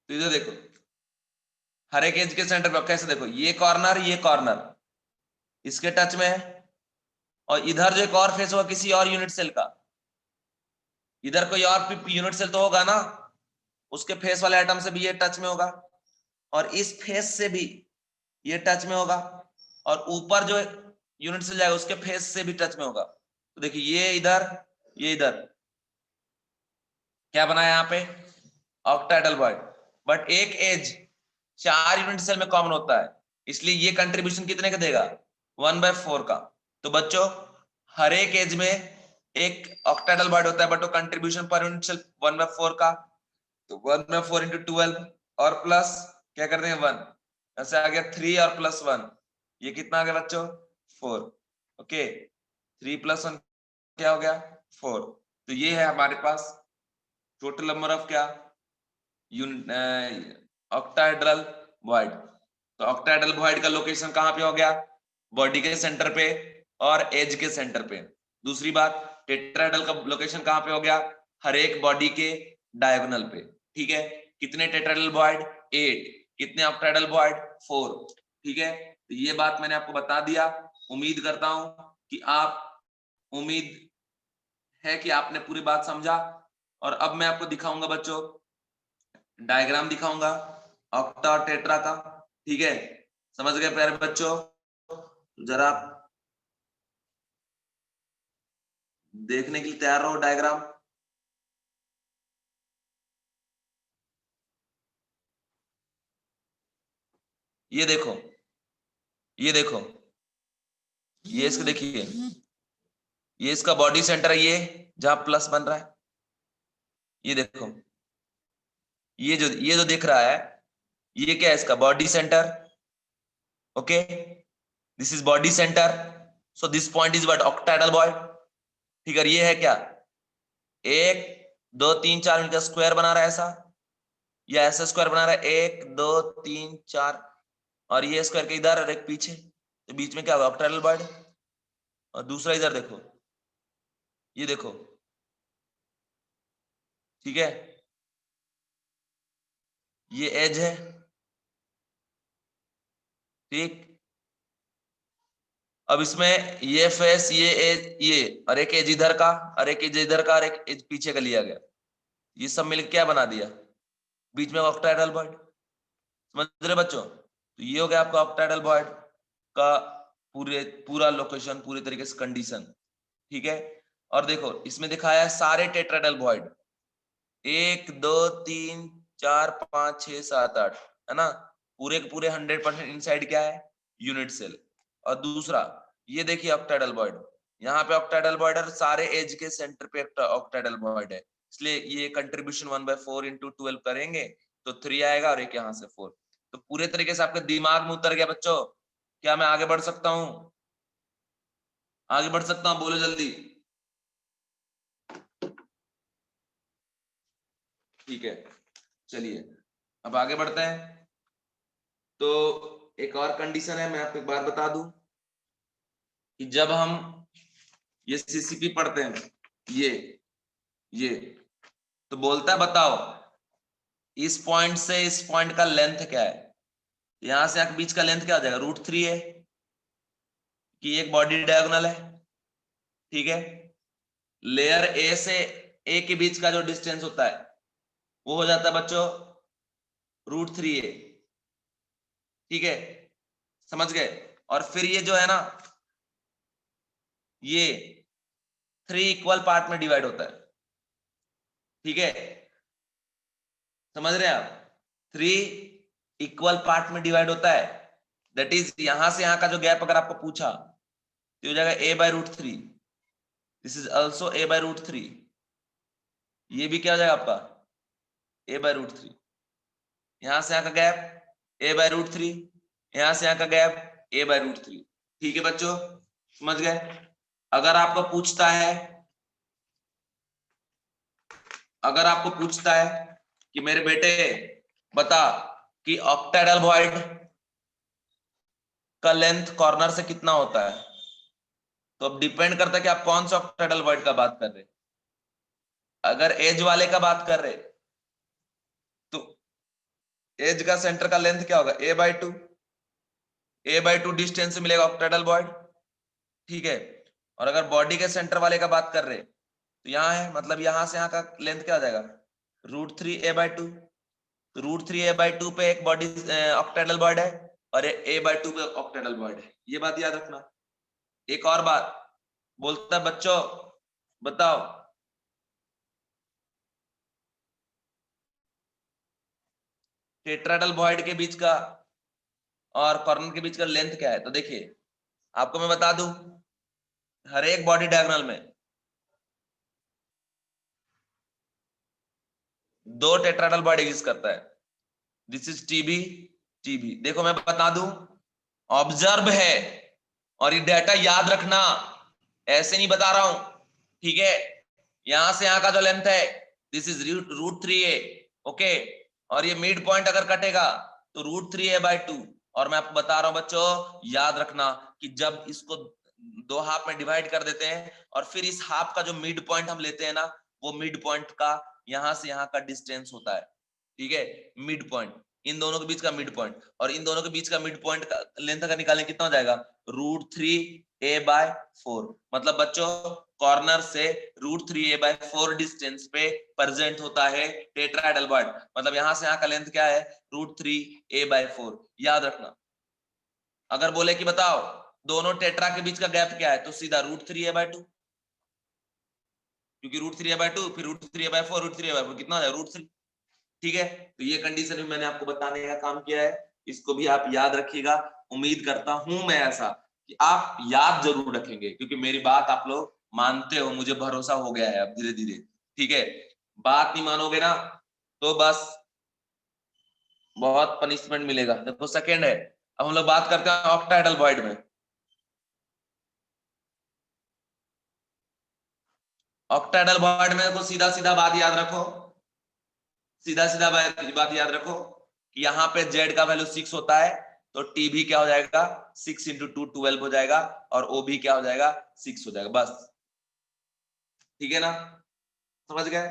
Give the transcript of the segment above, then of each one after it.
तो इधर देखो, हर एक एज के सेंटर पे कैसे, देखो ये कॉर्नर इसके टच में है, और इधर जो एक और फेस होगा किसी और यूनिट सेल का, इधर कोई और यूनिट सेल तो होगा ना, उसके फेस वाले एटम से भी ये टच में होगा, और इस फेस से भी ये टच में होगा, और ऊपर जो यूनिट सेल जाएगा उसके फेस से भी टच में होगा। तो देखिए ये इधर क्या बना है यहाँ पे, ऑक्टाहेड्रल बॉन्ड, बट एक एज 4 यूनिट सेल में कॉमन होता है, इसलिए ये कंट्रीब्यूशन कितने का देगा, 1/4 का। तो बच्चों हर एक एज में एक ऑक्टाहेड्रल बॉन्ड होता है, बट वो कंट्रीब्यूशन पर यूनिट सेल 1/4 का, तो 1/4 इंटू 12, और प्लस क्या करते हैं 1, ऐसे आ गया 3 और प्लस 1, ये कितना आ गया बच्चों 4। ओके, 3 + 1 क्या हो गया 4। तो ये है हमारे पास टोटल नंबर ऑफ क्या, ऑक्टाहेड्रल वॉइड। तो ऑक्टाहेड्रल वॉइड का लोकेशन कहां पे हो गया, बॉडी के सेंटर पे और एज के सेंटर पे। दूसरी बात, टेट्राहेड्रल का लोकेशन कहां पे हो गया, हर एक बॉडी के डायगोनल पे। ठीक है, कितने टेट्राहेड्रल वॉइड 8, कितने ऑक्टाहेड्रल वॉइड 4। ठीक है, तो ये बात मैंने आपको बता दिया। उम्मीद करता हूं कि उम्मीद है कि आपने पूरी बात समझा। और अब मैं आपको दिखाऊंगा बच्चों, डायग्राम दिखाऊंगा ऑक्टा और टेट्रा का। ठीक है, समझ गए प्यारे बच्चों, जरा देखने के लिए तैयार रहो डायग्राम। ये देखो, ये देखो, ये इसको देखिए, ये इसका बॉडी सेंटर है, ये जहां प्लस बन रहा है, ये देखो, ये जो दिख रहा है, ये क्या है, इसका body centre. Okay, this is body centre, so this point is what, octahedral bond. ठीक है, ये है क्या, 1 2 3 4 इनका स्क्वायर बना रहा है ऐसा, या ऐसा स्क्वायर बना रहा है 1 2 3 4, और ये स्क्वायर के इधर और एक पीछे, तो बीच में क्या होगा, ऑक्टाहेड्रल बॉन्ड। और दूसरा इधर देखो, ये देखो, ठीक है, ये एज है। ठीक, अब इसमें ये फेस, ये एज, ये और एक एज इधर का, और एक एज इधर का, और एक एज पीछे का लिया गया, ये सब मिलकर क्या बना दिया, बीच में ऑक्टाहेड्रल बॉन्ड। समझ रहे बच्चों, तो ये हो गया आपका ऑक्टाहेड्रल बॉन्ड का पूरा लोकेशन, पूरी तरीके से कंडीशन। ठीक है, और देखो इसमें दिखाया है सारे टेट्राहेड्रल बॉन्ड, 1 2 3 4 5 6 7 8, है ना, पूरे के पूरे 100% इनसाइड क्या है, यूनिट सेल। और दूसरा ये देखिए ऑक्टाहेड्रल बॉन्ड, यहाँ पे ऑक्टाहेड्रल बॉन्ड और सारे एज के सेंटर पे ऑक्टाहेड्रल बॉन्ड है, इसलिए ये कंट्रीब्यूशन 1/4 इंटू 12 करेंगे तो 3 आएगा, और एक यहाँ से 4। तो पूरे तरीके से आपके दिमाग में उतर गया बच्चों। क्या मैं आगे बढ़ सकता हूँ, आगे बढ़ सकता हूँ, बोलो जल्दी। ठीक है, चलिए अब आगे बढ़ते हैं। तो एक और कंडीशन है, मैं आपको एक बात बता दूं कि जब हम ये सीसीपी पढ़ते हैं, ये तो बोलता है बताओ इस पॉइंट से इस पॉइंट का लेंथ क्या है, यहां से यहां के बीच का लेंथ क्या हो जाएगा, √3 है, कि एक बॉडी डायगोनल है। ठीक है, लेयर ए से ए के बीच का जो डिस्टेंस होता है वो हो जाता है बच्चों √3a। ठीक है, समझ गए, और फिर ये जो है ना, ये 3 इक्वल पार्ट में डिवाइड होता है। ठीक है, समझ रहे हैं आप, 3 इक्वल पार्ट में डिवाइड होता है, दैट इज यहां से यहां का जो गैप अगर आपको पूछा तो हो जाएगा a/√3, this is also a/√3, ये भी क्या हो जाएगा आपका a/√3, यहां से यहां का गैप a/√3, यहां से यहां का गैप a/√3। ठीक है बच्चों, समझ गए। अगर आपको पूछता है, अगर आपको पूछता है कि मेरे बेटे बता कि ऑक्टाहेड्रल वॉइड का लेंथ कॉर्नर से कितना होता है, तो अब डिपेंड करता है कि आप कौन सा ऑक्टाहेड्रल वॉइड का बात कर रहे हैं। अगर एज वाले का बात कर रहे तो एज का सेंटर का लेंथ क्या होगा, a/2, a/2 डिस्टेंस से मिलेगा ऑक्टाहेड्रल बॉइड, ठीक है। और अगर बॉडी के सेंटर वाले का बात कर रहे तो यहाँ है, मतलब यहां से यहाँ का लेंथ क्या हो जाएगा, √3a/2। तो √3a/2 पे एक बॉडी ऑक्टाहेड्रल बॉइड है और a/2 पे ऑक्टाहेड्रल बॉइड है, ये बात याद रखना। एक और बात बोलता है बच्चों, बताओ टेट्राहेड्रल बॉइड के बीच का और कॉर्नर के बीच का लेंथ क्या है। तो देखिए आपको मैं बता दूं, हर एक बॉडी डायगोनल में दो टेट्राहेड्रल बॉइड एग्जिस्ट करता है, दिस इज टीबी, टीबी। देखो मैं बता दूं, ऑब्जर्व है और ये डाटा याद रखना, ऐसे नहीं बता रहा हूं, ठीक है। यहां से यहां का जो लेंथ है दिस इज √3a, ओके। और ये मिड पॉइंट अगर कटेगा तो √3a/2। और मैं आपको बता रहा हूं बच्चों, याद रखना कि जब इसको दो हाफ में डिवाइड कर देते हैं और फिर इस हाफ का जो मिड पॉइंट हम लेते हैं ना, वो मिड पॉइंट का यहां से यहां का डिस्टेंस होता है, ठीक है। मिड पॉइंट, इन दोनों के बीच का मिड पॉइंट, और इन दोनों के बीच का मिड पॉइंट का लेंथ अगर निकालें कितना हो जाएगा, √3a/4। मतलब बच्चों कॉर्नर से √3a/4 डिस्टेंस पे प्रेजेंट होता है टेट्राहेड्रल बॉइड। मतलब यहां से यहां का लेंथ क्या है, √3a/4, याद रखना। अगर बोले कि बताओ दोनों टेट्रा के बीच का गैप क्या है, तो सीधा √3a/2, क्योंकि √3a/2 फिर √3a/4, √3a/4 कितना हो जाएगा, √3, ठीक है। तो ये कंडीशन भी मैंने आपको बताने का काम किया है, इसको भी आप याद रखिएगा। उम्मीद करता हूं मैं ऐसा कि आप याद जरूर रखेंगे, क्योंकि मेरी बात आप लोग मानते हो, मुझे भरोसा हो गया है अब धीरे धीरे, ठीक है। बात नहीं मानोगे ना तो बस बहुत पनिशमेंट मिलेगा। देखो सेकेंड है, अब हम लोग बात करते हैं ऑक्टाहेड्रल बॉइड में। ऑक्टाहेड्रल बॉइड में देखो सीधा सीधा बात याद रखो, सीधा सीधा बात याद रखो कि यहाँ पे जेड का वैल्यू 6 होता है, तो टी भी क्या हो जाएगा, 6 × 2 12 हो जाएगा, और ओ भी क्या हो जाएगा, 6 हो जाएगा, बस, ठीक है ना, समझ गए,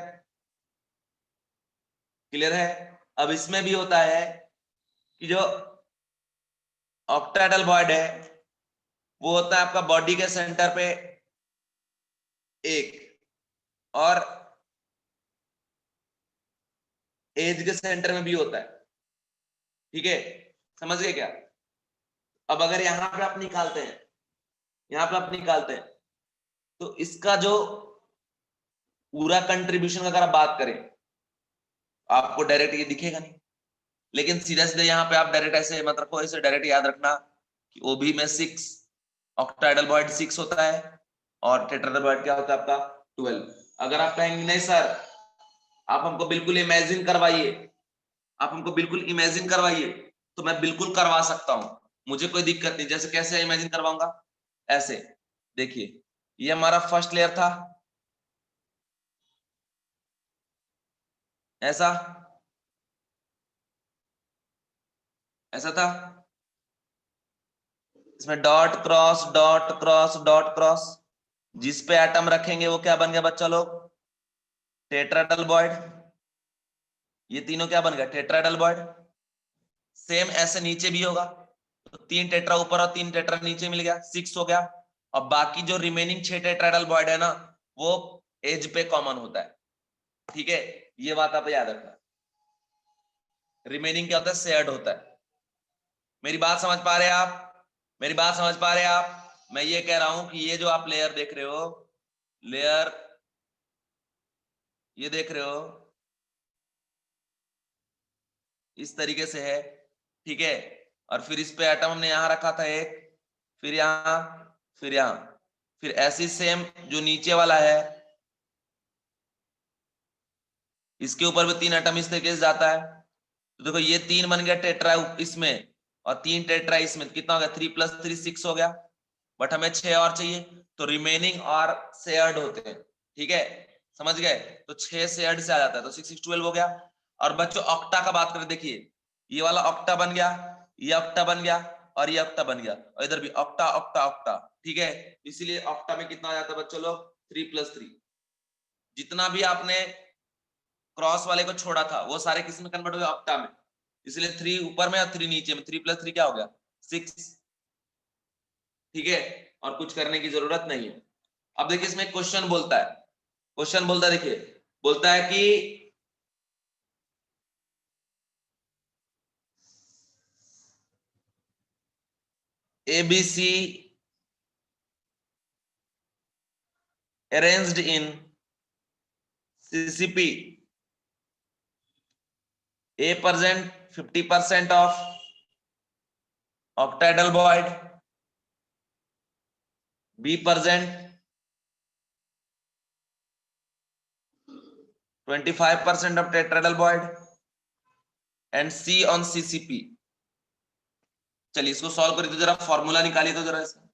क्लियर है। अब इसमें भी होता है कि जो ऑक्टाहेड्रल बॉइड है वो होता है आपका बॉडी के सेंटर पे एक, और एज के सेंटर में भी होता है, ठीक है, समझ गए क्या। अब अगर यहां पे आप निकालते हैं, यहां पे आप निकालते हैं, तो इसका जो पूरा कंट्रीब्यूशन अगर आप बात करें, आपको डायरेक्ट ये दिखेगा नहीं, लेकिन सीधा सीधा यहाँ पे आप डायरेक्ट ऐसे मत रखो, ऐसे डायरेक्ट याद रखना कि ओबी में 6, ऑक्टाहेड्रल बॉइड 6 होता है, और टेट्राहेड्रल बॉइड क्या होता है आपका 12। अगर आप कहेंगे नहीं सर आप हमको बिल्कुल इमेजिन करवाइए, आप हमको बिल्कुल इमेजिन करवाइए, तो मैं बिल्कुल करवा सकता हूं, मुझे कोई दिक्कत नहीं। जैसे कैसे इमेजिन करवाऊंगा, ऐसे देखिए, ये हमारा फर्स्ट लेयर था, ऐसा, ऐसा था, इसमें dot cross dot cross dot cross, जिस पे एटम रखेंगे वो क्या बन गया बच्चा लोग, टेट्राहेड्रल बॉइड। ये तीनों क्या बन गया, टेट्राहेड्रल बॉइड। सेम ऐसे नीचे भी होगा, तो 3 टेट्रा ऊपर और 3 टेट्रा नीचे मिल गया, 6 हो गया। और बाकी जो रिमेनिंग 6 टेट्राहेड्रल बॉइड है ना, वो एज पे कॉमन होता है, ठीक है, ये बात आप याद रखना। रिमेनिंग क्या होता है, शेयर्ड होता है। मेरी बात समझ पा रहे हैं आप, मेरी बात समझ पा रहे हैं आप। मैं ये कह रहा हूं कि ये जो आप लेयर देख रहे हो, लेयर ये देख रहे हो, इस तरीके से है, ठीक है। और फिर इस पे एटम हमने यहां रखा था एक, फिर यहां, फिर यहां, फिर ऐसी सेम जो नीचे वाला है इसके ऊपर भी 3 एटम इस तरीके से जाता है। तो देखो ये 3 बन गया टेट्रा इसमें, और 3 टेट्रा इसमें, कितना हो गया, 3 + 3 6 हो गया, बट हमें 6 और चाहिए, तो रिमेनिंग और शेयर्ड होते हैं, ठीक है, समझ गए। तो 6 शेयर्ड से आ जाता है, तो 6 × 12 हो गया। और बच्चों ऑक्टा का बात करें, देखिए ये वाला ऑक्टा बन गया, ये ऑक्टा बन गया, और ये ऑक्टा बन गया, और इधर भी ऑक्टा ऑक्टा ऑक्टा, ठीक है। इसीलिए ऑक्टा में कितना आ जाता है बच्चों लोग, 3 + 3। जितना भी आपने क्रॉस वाले को छोड़ा था वो सारे किस में कन्वर्ट हो गए, ऑक्टा में। इसलिए 3 ऊपर में और 3 नीचे में, 3 + 3 क्या हो गया 6। ठीक है, और कुछ करने की जरूरत नहीं है। अब देखिए इसमें क्वेश्चन बोलता है, क्वेश्चन बोलता है, देखिए बोलता है कि ABC arranged in CCP, A present 50% of octahedral void, B present 25% of tetrahedral void and C on CCP। चलिए इसको सॉल्व करिए तो जरा फॉर्मूला निकालिए तो जरा इसका।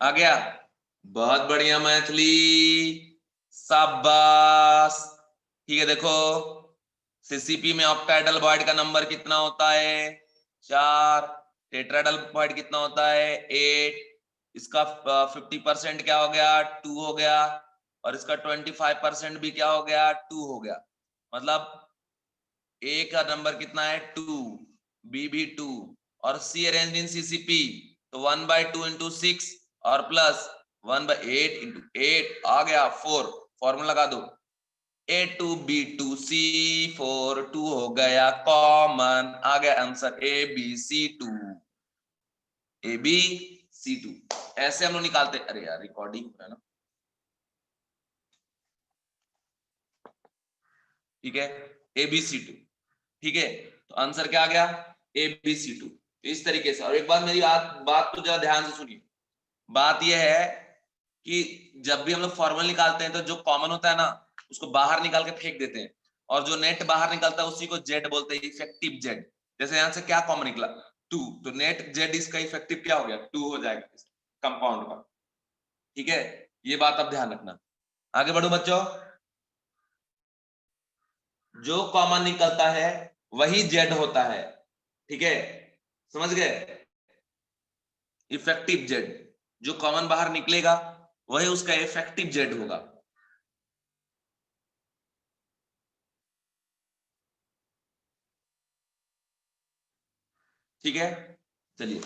आ गया, बहुत बढ़िया मैथिली, शाबाश। ठीक है, देखो सीसीपी में ऑक्टाहेड्रल वॉइड का नंबर कितना होता है 4, टेट्राहेड्रल वॉइड कितना होता है 8, इसका 50% क्या हो गया 2 हो गया, और इसका 25% भी क्या हो गया 2 हो गया। मतलब ए का नंबर कितना है 2, बी भी 2, और सी अरेंज्ड इन सीसीपी तो 1/2 इंटू 6 और प्लस 1/8 इंटू 8 आ गया 4। फॉर्मूला लगा दो, A2B2C4 2 हो गया कॉमन, आ गया आंसर ABC2, ABC2। ऐसे हम लोग निकालते, अरे यार रिकॉर्डिंग हो रहा है ना, ठीक है ABC2। ठीक है, तो आंसर क्या आ गया ABC2। तो इस तरीके से, और एक बात मेरी बात तो जरा ध्यान से सुनिए, बात यह है कि जब भी हम लोग फॉर्मूला निकालते हैं तो जो कॉमन होता है ना उसको बाहर निकाल के फेंक देते हैं, और जो नेट बाहर निकलता है उसी को जेड बोलते हैं, इफेक्टिव जेड। जैसे यहां से क्या कॉमन निकला 2, तो नेट जेड इसका इफेक्टिव क्या हो गया 2 हो जाएगा कंपाउंड का। ठीक है, ये बात आप ध्यान रखना। आगे बढ़ो बच्चों, जो कॉमन निकलता है वही जेड होता है। ठीक है, समझ गए, इफेक्टिव जेड, जो कॉमन बाहर निकलेगा वही उसका इफेक्टिव जेड होगा। ठीक है, चलिए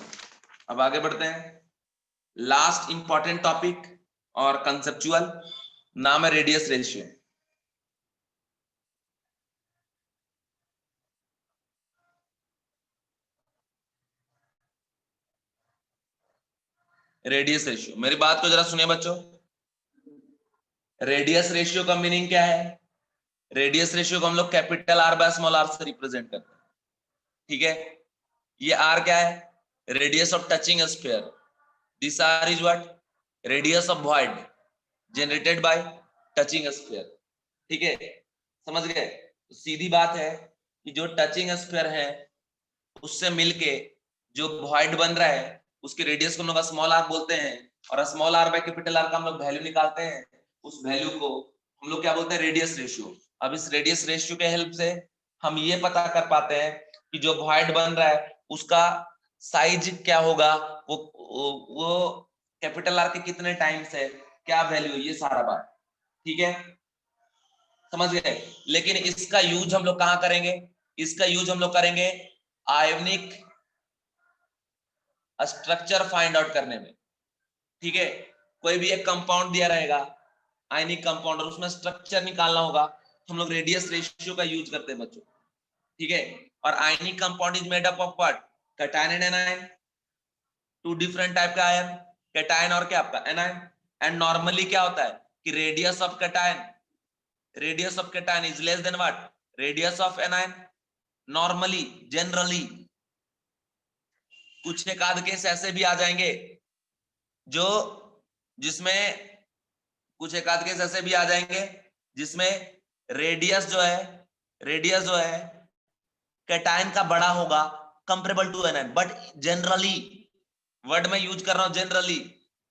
अब आगे बढ़ते हैं। लास्ट इंपॉर्टेंट टॉपिक और कंसेप्चुअल, नाम है रेडियस रेशियो। रेडियस रेशियो, मेरी बात को जरा सुनिए बच्चों। रेडियस रेशियो का मीनिंग क्या है, रेडियस रेशियो को हम लोग capital R by small R से रिप्रेजेंट करते हैं। ठीक है, ये आर क्या है, radius of touching sphere, this R is what, radius of void generated by touching sphere. ठीक है, समझ गए, तो सीधी बात है कि जो टचिंग स्फीयर है उससे मिलके जो वॉइड बन रहा है उसके रेडियस को हम लोग स्मॉल आर बोलते हैं, और small R by capital R का हम लोग वैल्यू निकालते हैं, उस वैल्यू को हम लोग क्या बोलते हैं रेडियस रेशियो। अब इस रेडियस रेशियो के हेल्प से हम ये पता कर पाते हैं कि जो वॉइड बन रहा है उसका साइज क्या होगा, वो कैपिटल आर के कितने टाइम्स है, क्या वैल्यू, ये सारा बात। ठीक है, समझ गए। लेकिन इसका यूज हम लोग कहां करेंगे, इसका यूज हम लोग करेंगे आयोनिक स्ट्रक्चर फाइंड आउट करने में। ठीक है, कोई भी एक कंपाउंड दिया रहेगा, आयनिक कंपाउंड, और उसमें स्ट्रक्चर निकालना होगा, हम लोग रेडियस रेशियो का यूज करते हैं बच्चों, ठीक है। और ionic compound is made up of what, cation and anion, two different type का आयन, कैटायन और क्या आपका एनायन। एंड नॉर्मली क्या होता है कि radius of cation is less than what, radius of anion, normally, generally. कुछ एक आध केस ऐसे भी आ जाएंगे जो जिसमें कुछ एक आध केस ऐसे भी आ जाएंगे जिसमें रेडियस जो है कैटायन का बड़ा होगा comparable to anion, but generally, word में यूज कर रहा हूं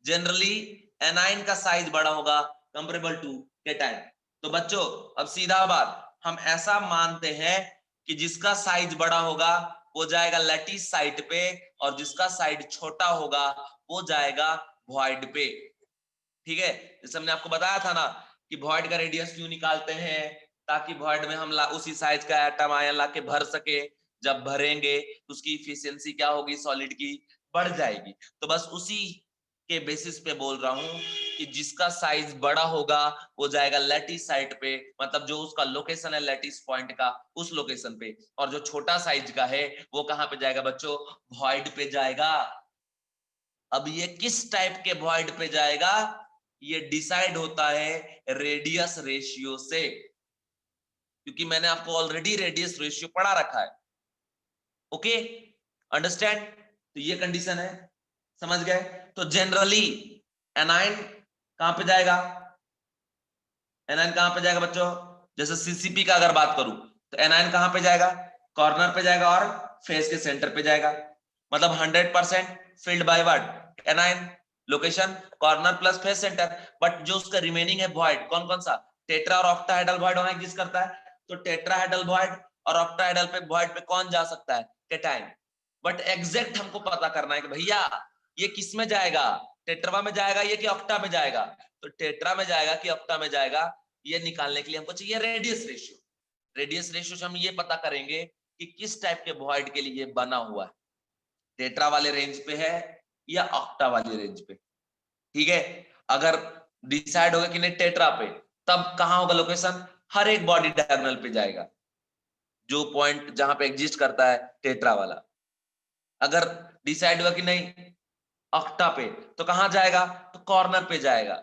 जनरली एनायन का साइज बड़ा होगा कंपेरेबल टू कैटायन। तो बच्चों अब सीधा बात, हम ऐसा मानते हैं कि जिसका साइज बड़ा होगा वो जाएगा लैटिस साइट पे, और जिसका साइड छोटा होगा वो जाएगा वॉइड पे, ठीक है। जैसे हमने आपको बताया था ना कि वॉइड का रेडियस क्यों निकालते हैं, ताकि वॉइड में हम उसी साइज का एटम आयन ला के भर सके, जब भरेंगे तो उसकी इफिशियंसी क्या होगी, सॉलिड की बढ़ जाएगी। तो बस उसी के बेसिस पे बोल रहा हूं कि जिसका साइज बड़ा होगा वो जाएगा लैटिस साइट पे, मतलब जो उसका लोकेशन है लैटिस पॉइंट का उस लोकेशन पे, और जो छोटा साइज का है वो कहां पे जाएगा बच्चों, वॉइड पे जाएगा। अब ये किस टाइप के वॉइड पे जाएगा, ये डिसाइड होता है रेडियस रेशियो से, क्योंकि मैंने आपको ऑलरेडी रेडियस रेशियो पढ़ा रखा है। Okay, understand. तो ये कंडीशन है, समझ गए। तो जनरली एनाइन कहां पे जाएगा, एनाइन कहां पे जाएगा बच्चों, जैसे सीसीपी का अगर बात करूं तो एनाइन कहां पे जाएगा, कॉर्नर पे जाएगा और फेस के सेंटर पे जाएगा, मतलब 100% filled by what, A9, location corner plus face centre. But जो उसका रिमेनिंग है वॉइड, कौन कौन सा, टेट्रा और ऑक्टाहेड्रल वॉइड होना एग्जिस्ट करता है, तो टेट्राहेड्रल वॉइड और ऑक्टाहेड्रल पे वॉइड पे कौन जा सकता है, कैटायन। बट एग्जैक्ट हमको पता करना है कि भैया ये किस में जाएगा, टेट्रा में जाएगा ये कि ऑक्टा में जाएगा, तो टेट्रा में जाएगा कि ऑक्टा में जाएगा, ये निकालने के लिए हमको चाहिए रेडियस रेशियो। रेडियस रेशियो से हम ये पता करेंगे कि किस टाइप के वॉइड के लिए बना हुआ है, टेट्रा वाले रेंज पे है या ऑक्टा वाले रेंज पे, ठीक है। अगर डिसाइड होगा कि नहीं टेट्रा पे, तब कहां होगा लोकेशन, हर एक बॉडी डायगोनल पे जाएगा, जो पॉइंट जहां पे एग्जिस्ट करता है टेट्रा वाला। अगर डिसाइड हुआ कि नहीं ऑक्टा पे, तो कहां जाएगा, तो कॉर्नर पे जाएगा,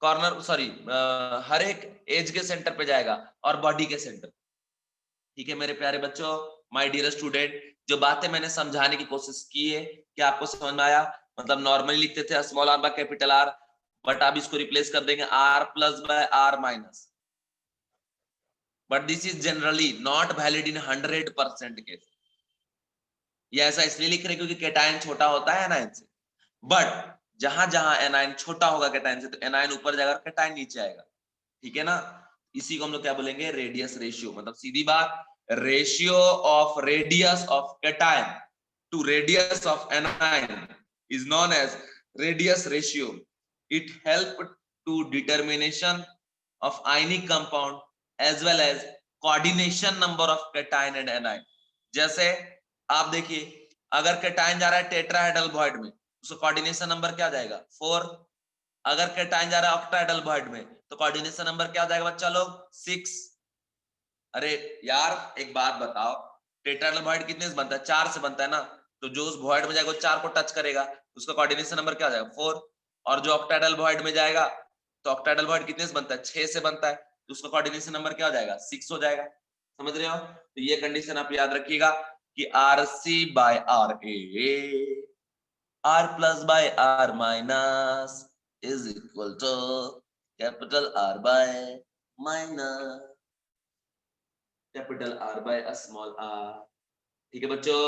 कॉर्नर सॉरी हर एक एज के सेंटर पे जाएगा और बॉडी के सेंटर। ठीक है मेरे प्यारे बच्चों, माय डियर स्टूडेंट, जो बातें मैंने समझाने की कोशिश की है क्या आपको समझ में आया, मतलब नॉर्मली लिखते थे small R by capital R, but आप इसको रिप्लेस कर देंगे R plus by R minus, but this is generally not valid in 100% case. ये ऐसा इसलिए लिख रहे क्योंकि कैटायन छोटा होता है एनायन से, बट जहां जहां एनायन छोटा होगा कैटायन से, तो एनायन ऊपर जाएगा, कैटायन नीचे आएगा, ठीक है ना। इसी को हम लोग क्या बोलेंगे, रेडियस रेशियो, मतलब सीधी बात, ratio of radius of cation to radius of anion is known as radius ratio. It help to determination of ionic compound as well as coordination number of cation and anion. जैसे आप देखिए, अगर cation जा रहा है tetrahedral void में, उसका coordination number क्या जाएगा, 4। अगर कैटायन जा रहा है ऑक्टाहेड्रल वॉइड में, तो कोऑर्डिनेशन नंबर क्या जाएगा बच्चा लोग, 6। अरे यार एक बात बताओ, टेट्राहेड्रल वॉइड कितने से बनता है, 4 से बनता है ना, तो जो उस वॉइड में जाएगा वो 4 को टच करेगा, उसका कोऑर्डिनेशन नंबर क्या जाएगा, 4। और जो ऑक्टाहेड्रल वॉइड में जाएगा, तो ऑक्टाहेड्रल वॉइड कितने से बनता है, 6 से बनता है, तो उसका कोऑर्डिनेशन नंबर क्या हो जाएगा, 6 हो जाएगा। समझ रहे हो, तो ये कंडीशन आप याद रखिएगा कि R C by R A, R plus by R minus is equal to capital R by minus capital R by small R. ठीक है बच्चों,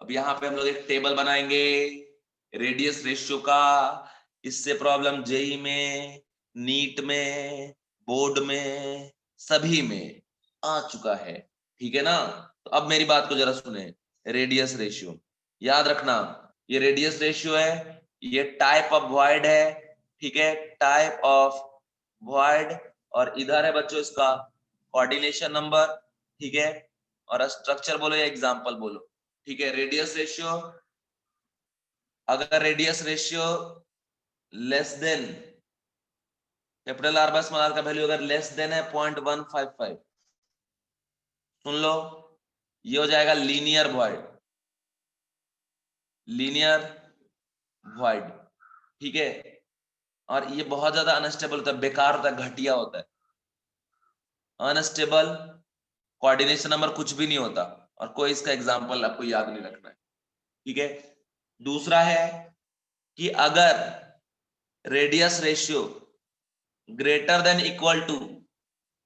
अब यहाँ पे हम लोग एक टेबल बनाएंगे रेडियस रेशियो का, इससे प्रॉब्लम जेई में, नीट में, बोर्ड में, सभी में आ चुका है, ठीक है ना। तो अब मेरी बात को जरा सुने, रेडियस रेशियो याद रखना, ये रेडियस रेशियो है, ये टाइप ऑफ वॉइड है, ठीक है, टाइप ऑफ वॉइड, और इधर है बच्चों इसका कोऑर्डिनेशन नंबर, ठीक है, और स्ट्रक्चर बोलो या एग्जांपल बोलो, ठीक है। रेडियस रेशियो, अगर radius ratio less than capital R by small R का वैल्यू अगर लेस देन है 0.155, सुन लो, ये हो जाएगा लीनियर वॉइड, लीनियर वॉइड, ठीक है। और ये बहुत ज्यादा अनस्टेबल होता है, बेकार होता है, घटिया होता है, अनस्टेबल, कोऑर्डिनेशन नंबर कुछ भी नहीं होता, और कोई इसका एग्जांपल आपको याद नहीं रखना है, ठीक है। दूसरा है कि अगर radius ratio greater than equal to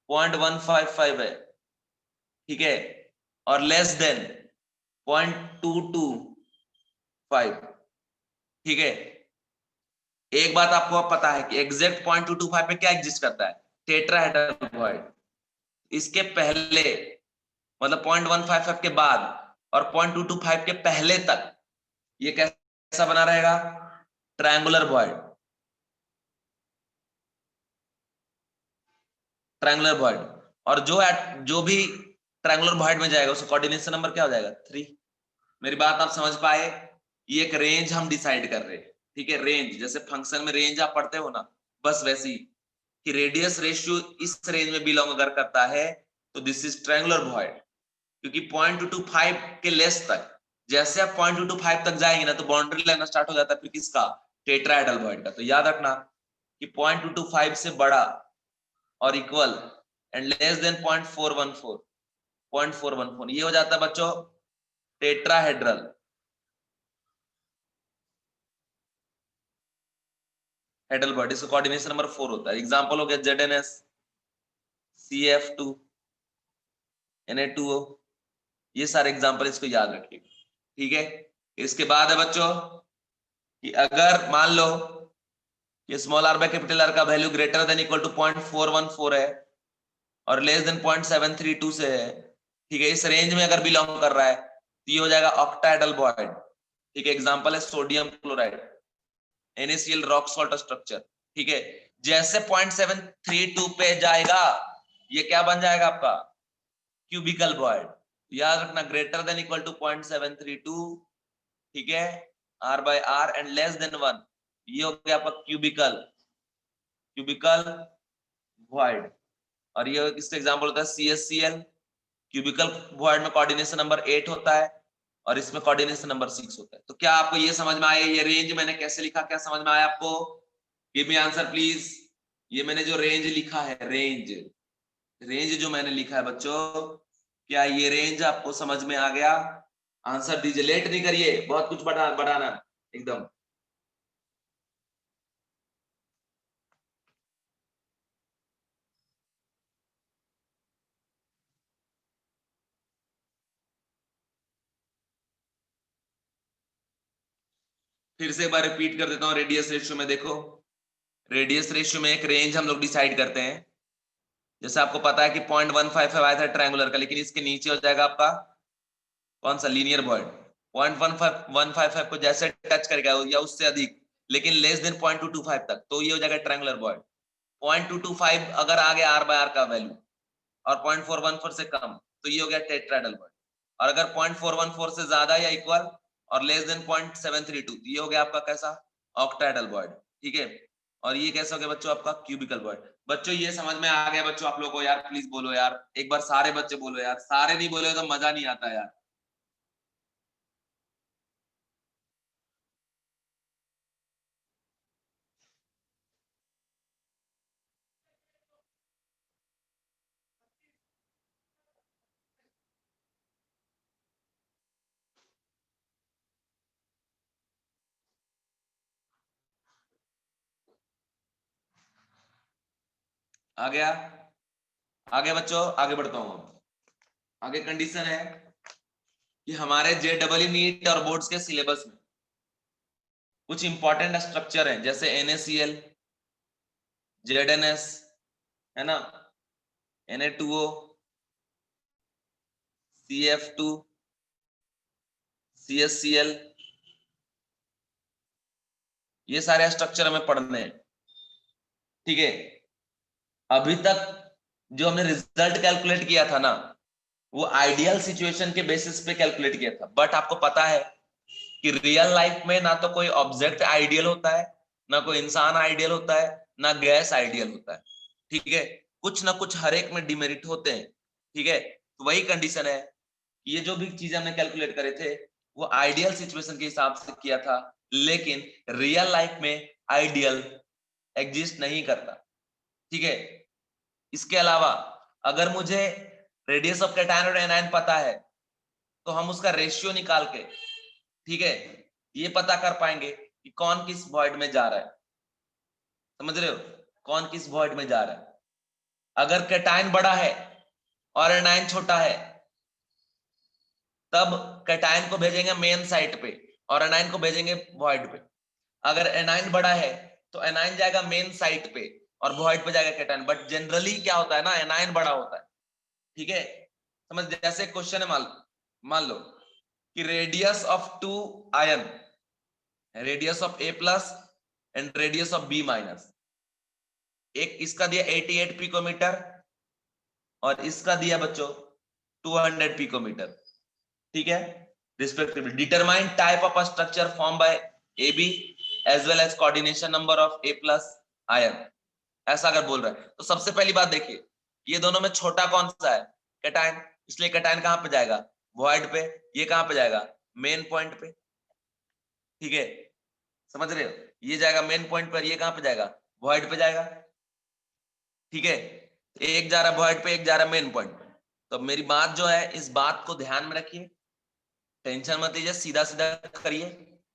0.155 है, ठीक है, और लेस देन 0.225, ठीक है। एक बात आपको अब पता है कि एग्जैक्ट 0.225 पे क्या एग्जिस्ट करता है, टेट्राहेड्रल वॉइड। इसके पहले मतलब 0.155 के बाद और 0.225 के पहले तक ये कैसा बना रहेगा, ट्रायंगुलर वॉइड, ट्रायंगुलर वॉइड। और जो भी ट्रायंगुलर वॉइड में जाएगा उसका कोऑर्डिनेशन नंबर क्या हो जाएगा, 3। मेरी बात आप समझ पाए, ये एक रेंज हम डिसाइड कर रहे हैं, ठीक है। रेंज जैसे फंक्शन में रेंज आप पढ़ते हो ना, बस वैसे ही कि रेडियस रेशियो इस रेंज में बिलोंग अगर करता है तो दिस इज ट्रायंगुलर वॉइड। क्योंकि 0.225 के लेस तक, जैसे आप 0.225 तक जाएंगे ना तो बाउंड्री लाइन स्टार्ट हो जाता है फिर किसका, टेट्राहेड्रल वॉइड का। तो याद रखना कि 0.225 से बड़ा और इक्वल एंड लेस देन 0.414, 0.414 ये हो जाता है बच्चों टेट्राहेड्रल, हेड्रल वॉइड। इसका कोऑर्डिनेशन नंबर 4 होता है। एग्जांपल हो गया ZnS, CF2, Na2O, ये सारे एग्जांपल इसको याद रखिएगा, ठीक है। इसके बाद है बच्चों कि अगर मान लो कि small R by capital R का value greater than equal to 0.414 है और लेस देन 0.732 से है, ठीक है, इस रेंज में अगर बिलोंग कर रहा है तो ये हो जाएगा ऑक्टाहेड्रल वॉइड, ठीक है। एग्जांपल है sodium chloride, NaCl rock salt structure, ठीक है। जैसे 0.732 पे जाएगा ये क्या बन जाएगा आपका, क्यूबिकल वॉइड। याद रखना ग्रेटर देन इक्वल टू 0.732, ठीक है, R by R and less than 1, ये हो गया आपका क्यूबिकल, क्यूबिकल वॉइड। और ये इसका एग्जांपल होता है CSCl, क्यूबिकल वॉइड में कोऑर्डिनेशन नंबर 8 होता है और इसमें कोऑर्डिनेशन नंबर 6 होता है। तो क्या आपको ये समझ में आया, ये रेंज मैंने कैसे लिखा, क्या समझ में आया आपको, गिव मी आंसर प्लीज। ये मैंने जो रेंज लिखा है, रेंज, रेंज जो मैंने लिखा है बच्चों, क्या ये रेंज आपको समझ में आ गया, आंसर दीजिए, लेट नहीं करिए, बहुत कुछ बढ़ाना एकदम। फिर से एक बार रिपीट कर देता हूँ, रेडियस रेशियो में देखो, रेडियस रेशियो में एक रेंज हम लोग डिसाइड करते हैं। जैसे आपको पता है कि 0.155 आया था ट्रायंगुलर का, लेकिन इसके नीचे हो जाएगा आपका कौन सा, लीनियर वॉइड। 0.155 को जैसे टच करेगा या उससे अधिक लेकिन लेस देन 0.225 तक तो ये हो जाएगा ट्रायंगुलर वॉइड। 0.225 अगर आ गया R बाय R का वैल्यू और 0.414 से कम तो ये हो गया टेट्राहेड्रल वॉइड। और अगर 0.414 से ज्यादा या इक्वल और लेस देन 0.732 तो ये हो गया आपका कैसा, ऑक्टाहेड्रल वॉइड, ठीक है। और ये कैसा हो गया बच्चों आपका क्यूबिकल वॉइड। बच्चों ये समझ में आ गया बच्चों आप लोगों को, यार प्लीज बोलो यार एक बार, सारे बच्चे बोलो यार, सारे नहीं बोले तो मजा नहीं आता यार। आ गया, आगे बच्चों आगे बढ़ता हूं। आगे कंडीशन है कि हमारे JEE नीट और बोर्ड्स के सिलेबस में कुछ इंपॉर्टेंट स्ट्रक्चर हैं, जैसे NaCl, ZnS, है ना, Na2O, CF2, CSCl, ये सारे स्ट्रक्चर हमें पढ़ने हैं, ठीक है। अभी तक जो हमने रिजल्ट कैलकुलेट किया था ना वो आइडियल सिचुएशन के बेसिस पे कैलकुलेट किया था, बट आपको पता है कि रियल लाइफ में ना तो कोई ऑब्जेक्ट आइडियल होता है ना कोई इंसान आइडियल होता है, ना गैस आइडियल होता है, ठीक है। कुछ ना कुछ हर एक में डिमेरिट होते हैं, ठीक है। तो वही कंडीशन है, ये जो भी चीजें हमने कैलकुलेट करे थे वो आइडियल सिचुएशन के हिसाब से किया था, लेकिन रियल लाइफ में आइडियल एग्जिस्ट नहीं करता, ठीक है। इसके अलावा अगर मुझे रेडियस ऑफ कैटायन और एनायन पता है तो हम उसका रेशियो निकाल के, ठीक है, ये पता कर पाएंगे कि कौन किस वॉइड में जा रहा है, समझ रहे हो, कौन किस वॉइड में जा रहा है। अगर कैटायन बड़ा है और एनायन छोटा है तब कैटायन को भेजेंगे मेन साइट पे और एनायन को भेजेंगे वॉइड पे। अगर एनायन बड़ा है तो एनायन जाएगा मेन साइट पे और वॉइड पे जाएगा कैटायन। बट जनरली क्या होता है ना, एनायन बड़ा होता है, ठीक है। समझ, जैसे क्वेश्चन है, मान लो कि radius of two ion, radius of A plus and radius of B minus, एक इसका दिया 88 पिकोमीटर और इसका दिया बच्चों 200 पिकोमीटर, ठीक है, respectively. Determine type of structure form by A B as well as coordination number of A plus ion, ऐसा अगर बोल रहा है तो सबसे पहली बात देखिए, ये दोनों में छोटा कौन सा है, कैटायन, इसलिए कैटायन कहां पे जाएगा, वॉइड पे। ये कहां पे जाएगा, मेन पॉइंट पे, ठीक है, समझ रहे हो, ये जाएगा मेन पॉइंट पर, ये कहां पे जाएगा, वॉइड पे जाएगा, ठीक है। एक जा रहा है वॉइड पे, एक जा रहा है मेन पॉइंट पे। तो मेरी बात जो है, इस बात को ध्यान में रखिए, टेंशन मत लीजिए, सीधा सीधा करिए।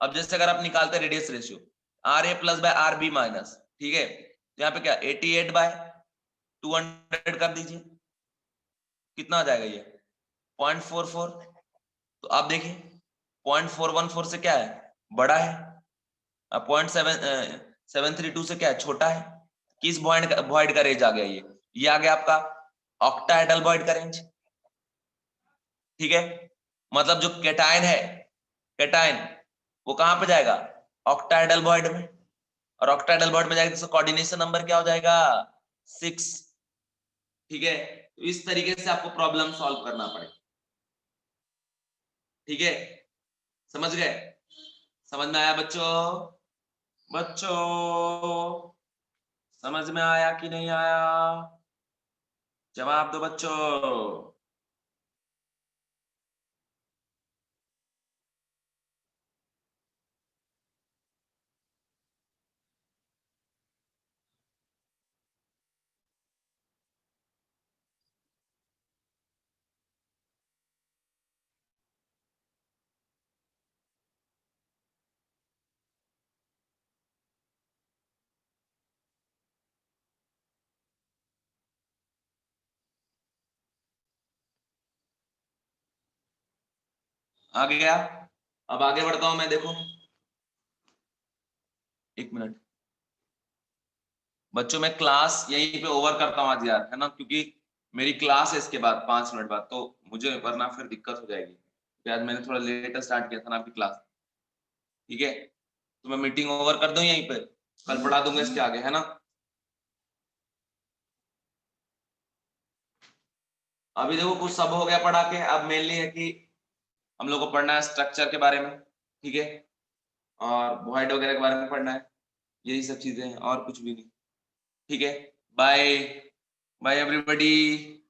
अब जैसे अगर आप निकालते हैं radius ratio R A plus by R B minus, ठीक है, तो यहाँ पे क्या 88 बाय 200 कर दीजिए, कितना आ जाएगा ये 0.44। तो आप देखिए 0.414 से क्या है, बड़ा है। अब 0.732 से क्या है, छोटा है। किस वॉइड का रेंज आ गया, ये आ गया आपका ऑक्टाहेड्रल वॉइड का रेंज, ठीक है। मतलब जो कैटायन है, कैटायन वो कहां पे जाएगा, ऑक्टाहेड्रल वॉइड में, और ऑक्टाहेड्रल वॉइड में जाएगा तो कोऑर्डिनेशन नंबर क्या हो जाएगा, 6, ठीक है। तो इस तरीके से आपको प्रॉब्लम सॉल्व करना पड़ेगा, ठीक है, समझ गए, समझ में आया बच्चों, बच्चों समझ में आया कि नहीं आया, जवाब दो बच्चों। आ गया, अब आगे बढ़ता हूं मैं, देखो 1 मिनट बच्चों, मैं क्लास यहीं पे ओवर करता हूँ आज यार, है ना, क्योंकि मेरी क्लास है इसके बाद 5 मिनट बाद, तो मुझे वरना फिर दिक्कत हो जाएगी, क्योंकि आज मैंने थोड़ा लेट स्टार्ट किया था ना आपकी क्लास, ठीक है। तो मैं मीटिंग ओवर कर दूं यहीं पे, कल पढ़ा दूंगा इसके आगे, है ना। अभी देखो कुछ सब हो गया पढ़ा के, अब मेनली है कि हम लोग को पढ़ना है स्ट्रक्चर के बारे में, ठीक है, और वॉइड वगैरह के बारे में पढ़ना है, यही सब चीजें हैं और कुछ भी नहीं, ठीक है। Bye, bye everybody.